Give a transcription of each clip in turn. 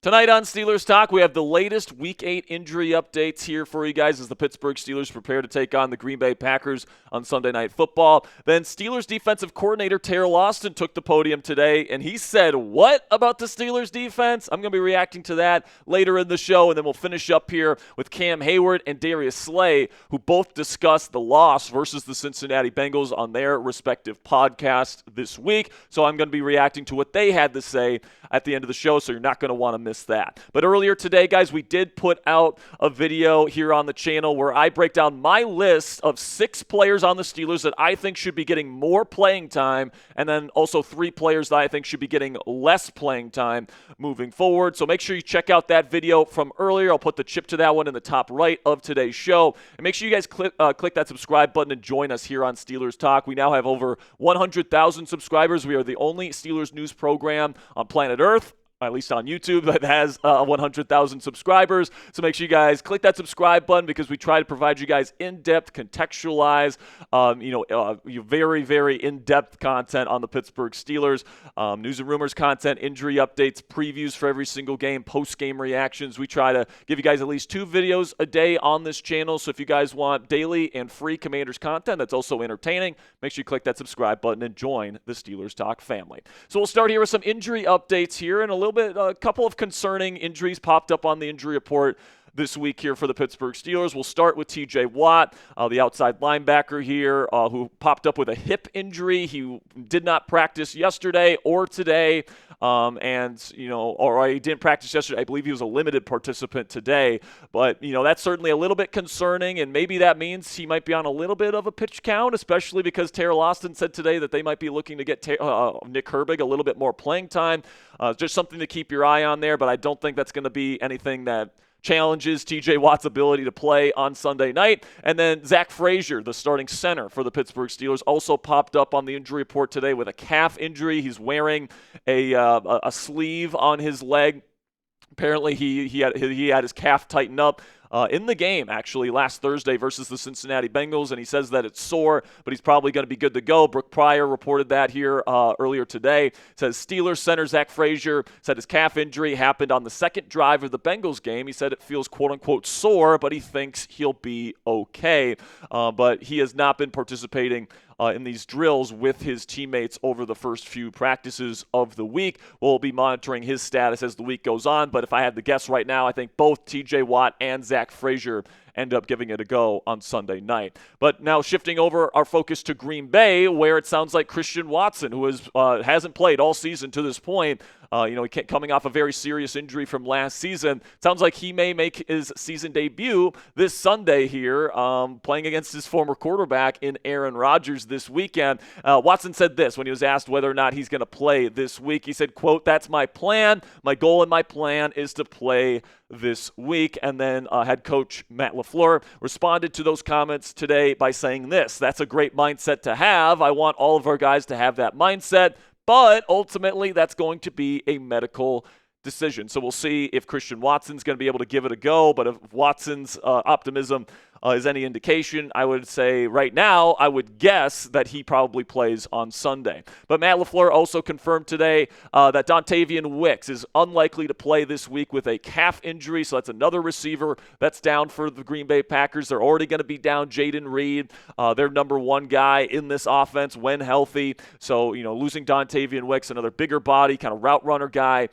Tonight on Steelers Talk, we have the latest Week 8 injury updates here for you guys as the Pittsburgh Steelers prepare to take on the Green Bay Packers on Sunday Night Football. Then Steelers defensive coordinator Teryl Austin took the podium today, and he said, what about the Steelers defense? I'm going to be reacting to that later in the show, and then we'll finish up here with Cam Heyward and Darius, who both discussed the loss versus the Cincinnati Bengals on their respective podcasts this week. So I'm going to be reacting to what they had to say at the end of the show, so you're not going to want to miss that. But earlier today, guys, we did put out a video here on the channel where I break down my list of 6 players on the Steelers that I think should be getting more playing time, and then also 3 players that I think should be getting less playing time moving forward. So make sure you check out that video from earlier. I'll put the chip to that one in the top right of today's show. And make sure you guys click that subscribe button and join us here on Steelers Talk. We now have over 100,000 subscribers. We are the only Steelers news program on planet Earth, at least on YouTube, that has 100,000 subscribers. So make sure you guys click that subscribe button because we try to provide you guys in-depth, contextualized, very, very in-depth content on the Pittsburgh Steelers. News and rumors content, injury updates, previews for every single game, post-game reactions. We try to give you guys at least 2 videos a day on this channel. So if you guys want daily and free Commanders content that's also entertaining, make sure you click that subscribe button and join the Steelers Talk family. So we'll start here with some injury updates here and a couple of concerning injuries popped up on the injury report this week here for the Pittsburgh Steelers. We'll start with T.J. Watt, the outside linebacker here, who popped up with a hip injury. He did not practice yesterday or today, or he didn't practice yesterday. I believe he was a limited participant today, but that's certainly a little bit concerning, and maybe that means he might be on a little bit of a pitch count, especially because Teryl Austin said today that they might be looking to get Nick Herbig a little bit more playing time. Just something to keep your eye on there, but I don't think that's going to be anything that challenges T.J. Watt's ability to play on Sunday night. And then Zach Fraizer, the starting center for the Pittsburgh Steelers, also popped up on the injury report today with a calf injury. He's wearing a sleeve on his leg. Apparently he had his calf tightened up in the game, actually, last Thursday versus the Cincinnati Bengals, and he says that it's sore, but he's probably going to be good to go. Brooke Pryor reported that here earlier today. Says Steelers center Zach Fraizer said his calf injury happened on the second drive of the Bengals game. He said it feels quote-unquote sore, but he thinks he'll be okay. But he has not been participating in these drills with his teammates over the first few practices of the week. We'll be monitoring his status as the week goes on, but if I had to guess right now, I think both T.J. Watt and Zach Fraizer end up giving it a go on Sunday night. But now shifting over our focus to Green Bay, where it sounds like Christian Watson, who hasn't played all season to this point, coming off a very serious injury from last season. Sounds like he may make his season debut this Sunday here, playing against his former quarterback in Aaron Rodgers this weekend. Watson said this when he was asked whether or not he's going to play this week. He said, quote, "That's my plan. My goal and my plan is to play this week." And then head coach Matt LaFleur responded to those comments today by saying this: "That's a great mindset to have. I want all of our guys to have that mindset. But ultimately, that's going to be a medical decision." So we'll see if Christian Watson's going to be able to give it a go. But if Watson's optimism is any indication, I would say right now, I would guess that he probably plays on Sunday. But Matt LaFleur also confirmed today that Dontayvion Wicks is unlikely to play this week with a calf injury. So that's another receiver that's down for the Green Bay Packers. They're already going to be down Jaden Reed, their number 1 guy in this offense when healthy. So, losing Dontayvion Wicks, another bigger body, kind of route runner guy,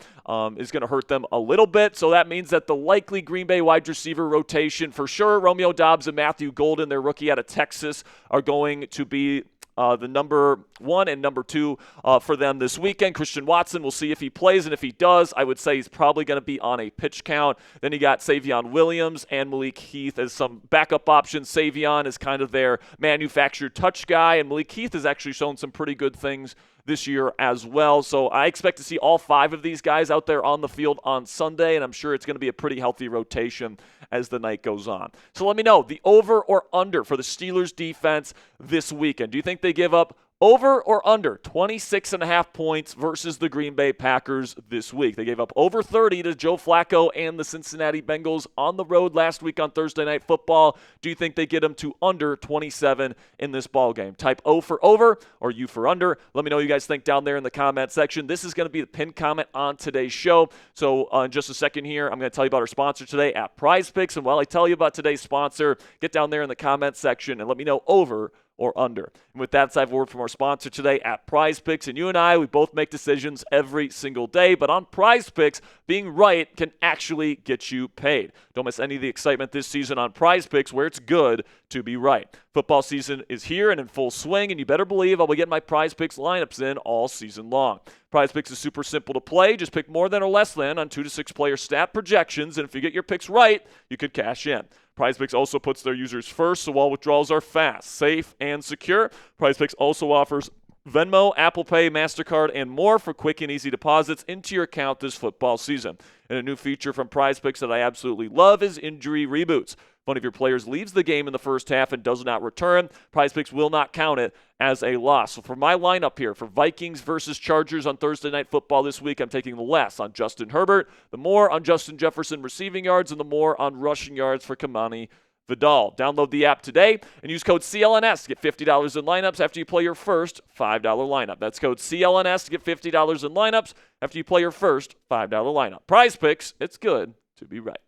is going to hurt them a little bit. So that means that the likely Green Bay wide receiver rotation, for sure, Romeo Doubs and Matthew Golden, their rookie out of Texas, are going to be the number 1 and number 2 for them this weekend. Christian Watson, we'll see if he plays, and if he does, I would say he's probably going to be on a pitch count. Then you got Savion Williams and Malik Heath as some backup options. Savion is kind of their manufactured touch guy, and Malik Heath has actually shown some pretty good things this year as well. So I expect to see all 5 of these guys out there on the field on Sunday, and I'm sure it's going to be a pretty healthy rotation as the night goes on. So let me know the over or under for the Steelers defense this weekend. Do you think they give up Over or under 26.5 points versus the Green Bay Packers this week. They gave up over 30 to Joe Flacco and the Cincinnati Bengals on the road last week on Thursday Night Football. Do you think they get them to under 27 in this ball game? Type O for over or U for under. Let me know what you guys think down there in the comment section. This is going to be the pinned comment on today's show. So in just a second here, I'm going to tell you about our sponsor today at Prize Picks. And while I tell you about today's sponsor, get down there in the comment section and let me know over or under. And with that, let's have a word from our sponsor today at Prize Picks. And you and I, we both make decisions every single day, but on Prize Picks, being right can actually get you paid. Don't miss any of the excitement this season on Prize Picks, where it's good to be right. Football season is here and in full swing, and you better believe I'll be getting my Prize Picks lineups in all season long. Prize Picks is super simple to play. Just pick more than or less than on 2 to 6 player stat projections, and if you get your picks right, you could cash in. PrizePicks also puts their users first, so all withdrawals are fast, safe, and secure. PrizePicks also offers Venmo, Apple Pay, MasterCard, and more for quick and easy deposits into your account this football season. And a new feature from PrizePicks that I absolutely love is injury reboots. If one of your players leaves the game in the first half and does not return, PrizePicks will not count it as a loss. So for my lineup here, for Vikings versus Chargers on Thursday Night Football this week, I'm taking the less on Justin Herbert, the more on Justin Jefferson receiving yards, and the more on rushing yards for Kamani Vidal. Download the app today and use code CLNS to get $50 in lineups after you play your first $5 lineup. That's code CLNS to get $50 in lineups after you play your first $5 lineup. Prize Picks, it's good to be right.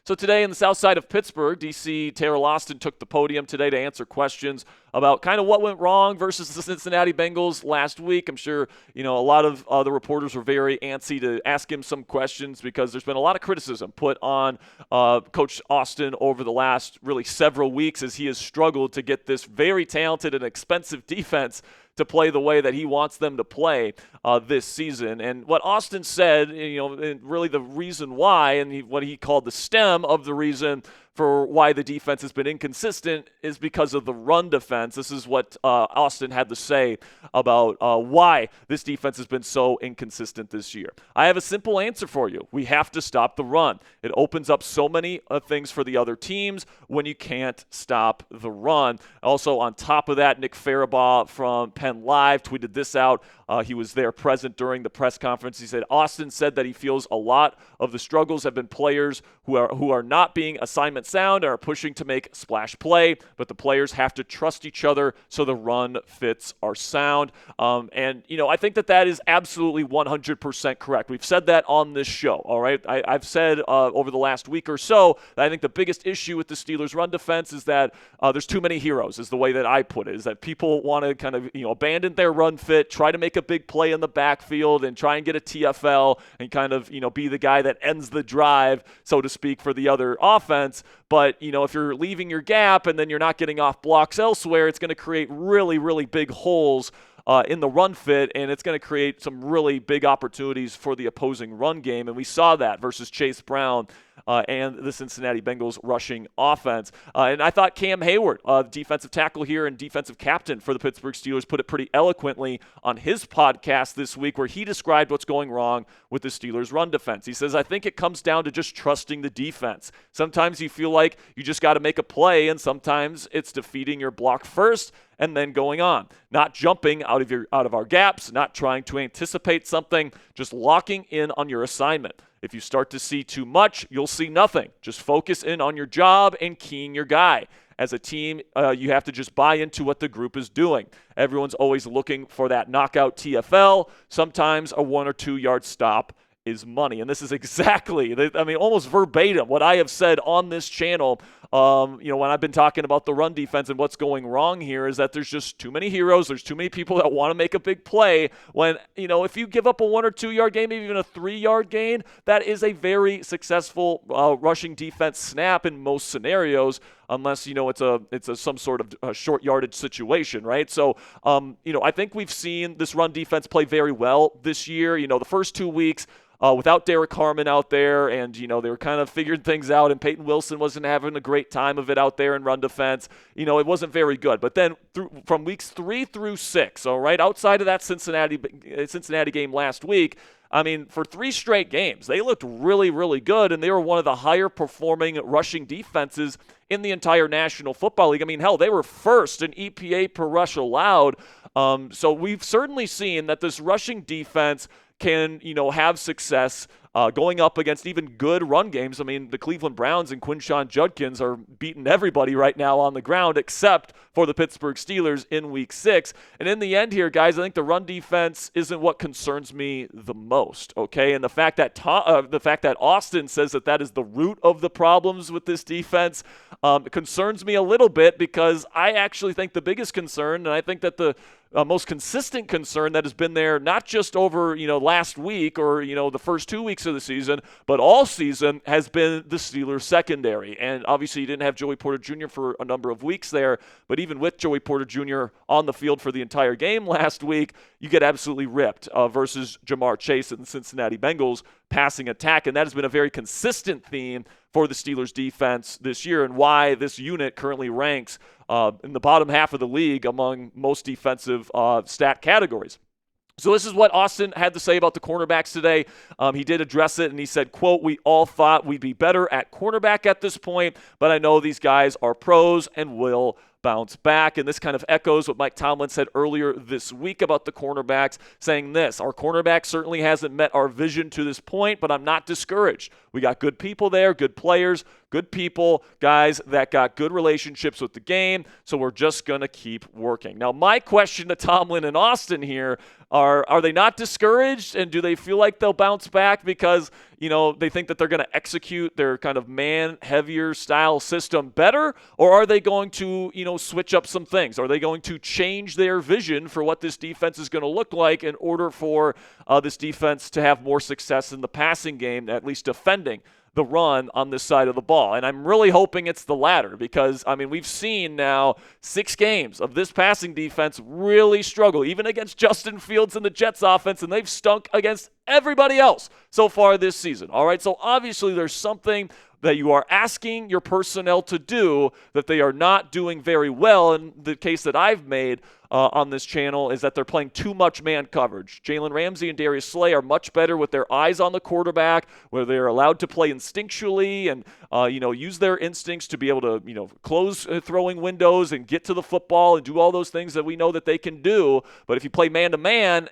So today in the south side of Pittsburgh, D.C., Teryl Austin took the podium today to answer questions about kind of what went wrong versus the Cincinnati Bengals last week. I'm sure, a lot of the reporters were very antsy to ask him some questions because there's been a lot of criticism put on Coach Austin over the last really several weeks as he has struggled to get this very talented and expensive defense to play the way that he wants them to play this season. And what Austin said, and really the reason why, and what he called the stem of the reason for why the defense has been inconsistent is because of the run defense. This is what Austin had to say about why this defense has been so inconsistent this year. I have a simple answer for you. We have to stop the run. It opens up so many things for the other teams when you can't stop the run. Also, on top of that, Nick Farabaugh from Penn Live tweeted this out. He was there present during the press conference. He said, Austin said that he feels a lot of the struggles have been players who are not being assignment sound and are pushing to make splash play, but the players have to trust each other so the run fits are sound. I think that is absolutely 100% correct. We've said that on this show, all right? I've said over the last week or so that I think the biggest issue with the Steelers' run defense is that there's too many heroes, is the way that I put it, is that people want to kind of abandon their run fit, try to make a big play in the backfield and try and get a TFL and kind of be the guy that ends the drive, so to speak, for the other offense. But, if you're leaving your gap and then you're not getting off blocks elsewhere, it's going to create really, really big holes in the run fit, and it's going to create some really big opportunities for the opposing run game. And we saw that versus Chase Brown and the Cincinnati Bengals rushing offense. And I thought Cam Heyward, defensive tackle here and defensive captain for the Pittsburgh Steelers, put it pretty eloquently on his podcast this week where he described what's going wrong with the Steelers' run defense. He says, I think it comes down to just trusting the defense. Sometimes you feel like you just got to make a play, and sometimes it's defeating your block first and then going on. Not jumping out of our gaps, not trying to anticipate something, just locking in on your assignment. If you start to see too much, you'll see nothing. Just focus in on your job and keying your guy. As a team, you have to just buy into what the group is doing. Everyone's always looking for that knockout TFL. Sometimes a 1 or 2 yard stop is money. And this is exactly, almost verbatim what I have said on this channel. When I've been talking about the run defense and what's going wrong here is that there's just too many heroes. There's too many people that want to make a big play when, if you give up a 1 or 2 yard gain, maybe even a 3 yard gain, that is a very successful rushing defense snap in most scenarios, unless, it's some sort of short yardage situation, right? So, I think we've seen this run defense play very well this year. The first 2 weeks, without Derek Harmon out there, and they were kind of figuring things out, and Peyton Wilson wasn't having a great time of it out there in run defense. It wasn't very good. But then from weeks 3 through 6, all right, outside of that Cincinnati game last week, I mean, for 3 straight games, they looked really, really good, and they were one of the higher performing rushing defenses in the entire National Football League. I mean, hell, they were first in EPA per rush allowed. So we've certainly seen that this rushing defense can, have success going up against even good run games. I mean, the Cleveland Browns and Quinshon Judkins are beating everybody right now on the ground except for the Pittsburgh Steelers in Week 6. And in the end here, guys, I think the run defense isn't what concerns me the most, okay? And the fact that Austin says that is the root of the problems with this defense concerns me a little bit, because I actually think the biggest concern, and I think that the most consistent concern that has been there, not just over, last week or, the first 2 weeks of the season, but all season, has been the Steelers secondary. And obviously you didn't have Joey Porter Jr. for a number of weeks there, but even with Joey Porter Jr. on the field for the entire game last week, you get absolutely ripped versus Jamar Chase and the Cincinnati Bengals passing attack. And that has been a very consistent theme for the Steelers defense this year, and why this unit currently ranks in the bottom half of the league among most defensive stat categories. So this is what Austin had to say about the cornerbacks today. He did address it, and he said, quote, "We all thought we'd be better at cornerback at this point, but I know these guys are pros and will bounce back." And this kind of echoes what Mike Tomlin said earlier this week about the cornerbacks, saying this: "Our cornerback certainly hasn't met our vision to this point, but I'm not discouraged. We got good people there, good players, good people, guys that got good relationships with the game, so we're just going to keep working." Now, my question to Tomlin and Austin here are they not discouraged, and do they feel like they'll bounce back because, they think that they're going to execute their kind of man-heavier style system better, or are they going to, switch up some things? Are they going to change their vision for what this defense is going to look like in order for this defense to have more success in the passing game, at least defending the run on this side of the ball? And I'm really hoping it's the latter, because, we've seen now 6 games of this passing defense really struggle, even against Justin Fields and the Jets offense, and they've stunk against everybody else so far this season. All right, so obviously there's something that you are asking your personnel to do that they are not doing very well. And the case that I've made on this channel is that they're playing too much man coverage. Jalen Ramsey and Darius Slay are much better with their eyes on the quarterback, where they're allowed to play instinctually and use their instincts to be able to close throwing windows and get to the football and do all those things that we know that they can do. But if you play man to man,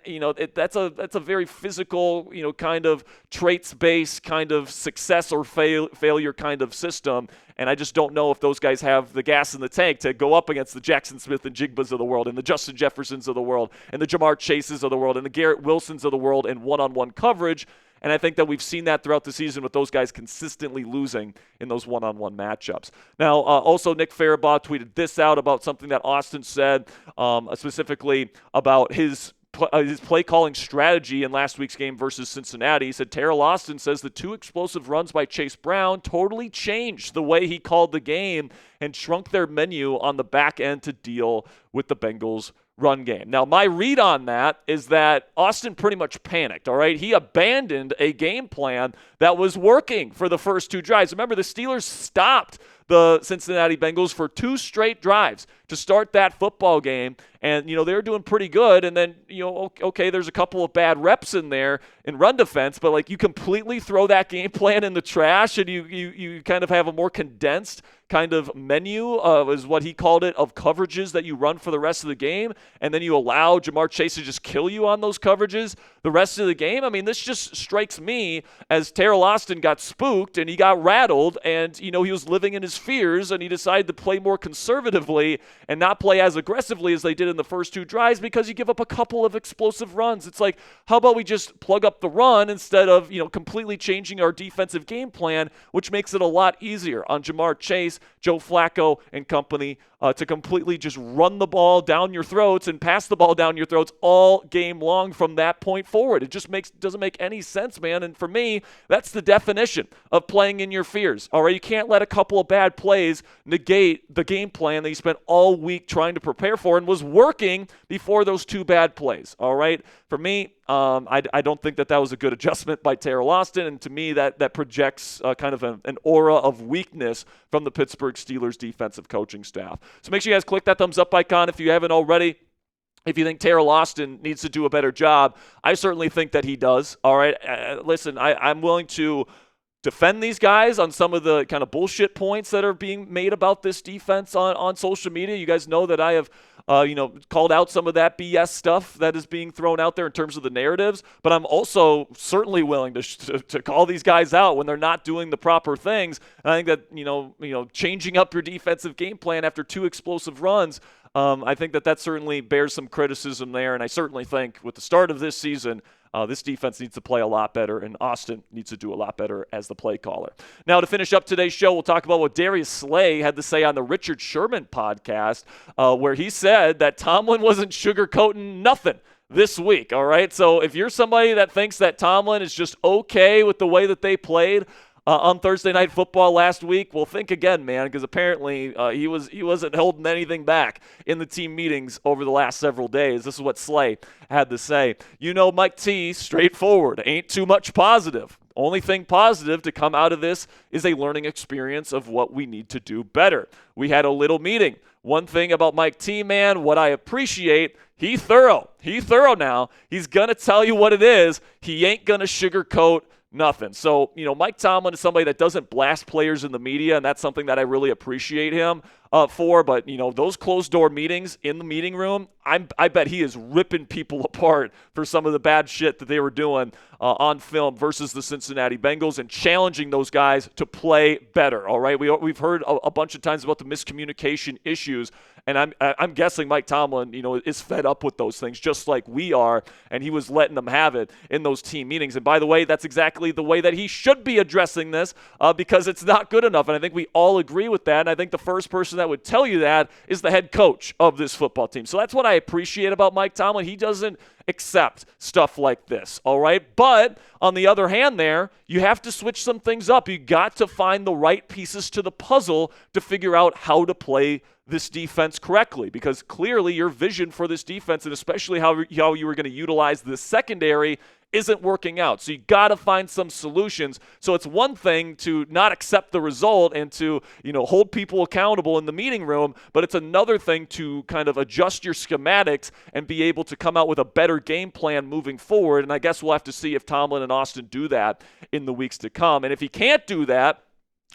that's a very physical, kind of traits-based kind of success or failure kind of system. And I just don't know if those guys have the gas in the tank to go up against the Jackson Smith and Jigbas of the world, and the Justin Jeffersons of the world, and the Jamar Chases of the world, and the Garrett Wilsons of the world in one-on-one coverage. And I think that we've seen that throughout the season with those guys consistently losing in those one-on-one matchups. Now, also Nick Farabaugh tweeted this out about something that Austin said, specifically about his play calling strategy in last week's game versus Cincinnati. He said, Teryl Austin says the 2 explosive runs by Chase Brown totally changed the way he called the game and shrunk their menu on the back end to deal with the Bengals' run game. Now, my read on that is that Austin pretty much panicked, all right? He abandoned a game plan that was working for the first 2 drives. Remember, the Steelers stopped the Cincinnati Bengals for 2 straight drives to start that football game. And, they were doing pretty good. And then, okay, there's a couple of bad reps in there in run defense, but, you completely throw that game plan in the trash, and you kind of have a more condensed kind of menu, is what he called it, of coverages that you run for the rest of the game. And then you allow Jamar Chase to just kill you on those coverages the rest of the game. This just strikes me as Teryl Austin got spooked and he got rattled, and, he was living in his fears, and he decided to play more conservatively and not play as aggressively as they did in the first 2 drives, because you give up a couple of explosive runs. It's like, how about we just plug up the run instead of, completely changing our defensive game plan, which makes it a lot easier on Jamar Chase, Joe Flacco, and company to completely just run the ball down your throats and pass the ball down your throats all game long from that point forward. It just doesn't make any sense, man. And for me, that's the definition of playing in your fears. All right, you can't let a couple of bad plays negate the game plan that you spent all week trying to prepare for and was working before those 2 bad plays. All right, for me, I don't think that was a good adjustment by Teryl Austin, and to me that projects kind of an aura of weakness from the Pittsburgh Steelers defensive coaching staff. So make sure you guys click that thumbs up icon if you haven't already. If you think Teryl Austin needs to do a better job, I certainly think that he does. All right, listen, I'm willing to defend these guys on some of the kind of bullshit points that are being made about this defense on social media. You guys know that I have called out some of that BS stuff that is being thrown out there in terms of the narratives, but I'm also certainly willing to call these guys out when they're not doing the proper things. And I think that changing up your defensive game plan after 2 explosive runs, I think that certainly bears some criticism there, and I certainly think with the start of this season, this defense needs to play a lot better, and Austin needs to do a lot better as the play caller. Now, to finish up today's show, we'll talk about what Darius Slay had to say on the Richard Sherman podcast, where he said that Tomlin wasn't sugarcoating nothing this week, all right? So if you're somebody that thinks that Tomlin is just okay with the way that they played on Thursday Night Football last week, well, think again, man, because apparently he wasn't holding anything back in the team meetings over the last several days. This is what Slay had to say. Mike T, straightforward, ain't too much positive. Only thing positive to come out of this is a learning experience of what we need to do better. We had a little meeting. One thing about Mike T, man, what I appreciate, he thorough now. He's going to tell you what it is. He ain't going to sugarcoat nothing. So, Mike Tomlin is somebody that doesn't blast players in the media, and that's something that I really appreciate him for. But, those closed-door meetings in the meeting room, I bet he is ripping people apart for some of the bad shit that they were doing on film versus the Cincinnati Bengals and challenging those guys to play better, all right? We've heard a bunch of times about the miscommunication issues, and I'm guessing Mike Tomlin, is fed up with those things just like we are, and he was letting them have it in those team meetings. And by the way, that's exactly the way that he should be addressing this because it's not good enough, and I think we all agree with that, and I think the first person that would tell you that is the head coach of this football team. So that's what I appreciate about Mike Tomlin. He doesn't accept stuff like this, all right? But on the other hand there, you have to switch some things up. You got to find the right pieces to the puzzle to figure out how to play this defense correctly, because clearly your vision for this defense, and especially how you were going to utilize the secondary, isn't working out. So you got to find some solutions. So it's one thing to not accept the result and to, hold people accountable in the meeting room, but it's another thing to kind of adjust your schematics and be able to come out with a better game plan moving forward. And I guess we'll have to see if Tomlin and Austin do that in the weeks to come. And if he can't do that,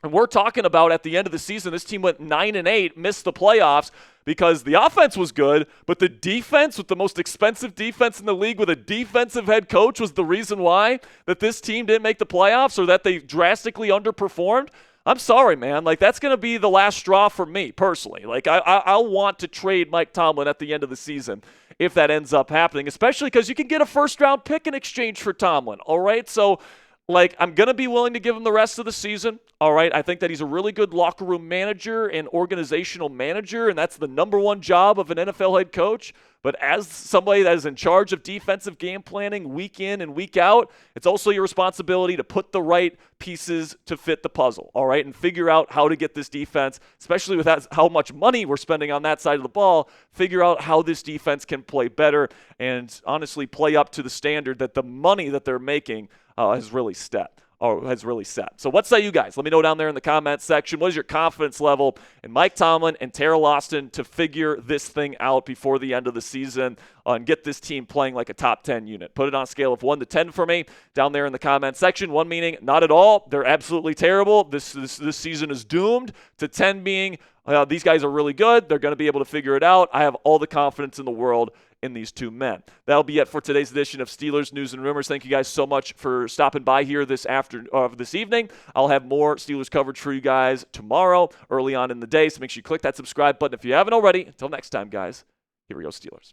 and we're talking about at the end of the season, this team went 9-8, missed the playoffs because the offense was good, but the defense, with the most expensive defense in the league with a defensive head coach, was the reason why that this team didn't make the playoffs or that they drastically underperformed. I'm sorry, man. That's going to be the last straw for me personally. I'll want to trade Mike Tomlin at the end of the season if that ends up happening, especially because you can get a first-round pick in exchange for Tomlin, all right? So, I'm going to be willing to give him the rest of the season, all right? I think that he's a really good locker room manager and organizational manager, and that's the number one job of an NFL head coach. But as somebody that is in charge of defensive game planning week in and week out, it's also your responsibility to put the right pieces to fit the puzzle, all right, and figure out how to get this defense, especially with how much money we're spending on that side of the ball, figure out how this defense can play better and honestly play up to the standard that the money that they're making has really set. So what say you guys? Let me know down there in the comments section. What is your confidence level in Mike Tomlin and Teryl Austin to figure this thing out before the end of the season and get this team playing like a top 10 unit? Put it on a scale of 1 to 10 for me down there in the comments section. 1 meaning not at all. They're absolutely terrible. This season is doomed. To 10 being these guys are really good. They're going to be able to figure it out. I have all the confidence in the world in these two men. That'll be it for today's edition of Steelers News and Rumors. Thank you guys so much for stopping by here this evening. I'll have more Steelers coverage for you guys tomorrow early on in the day, so make sure you click that subscribe button if you haven't already. Until next time, guys, here we go, Steelers.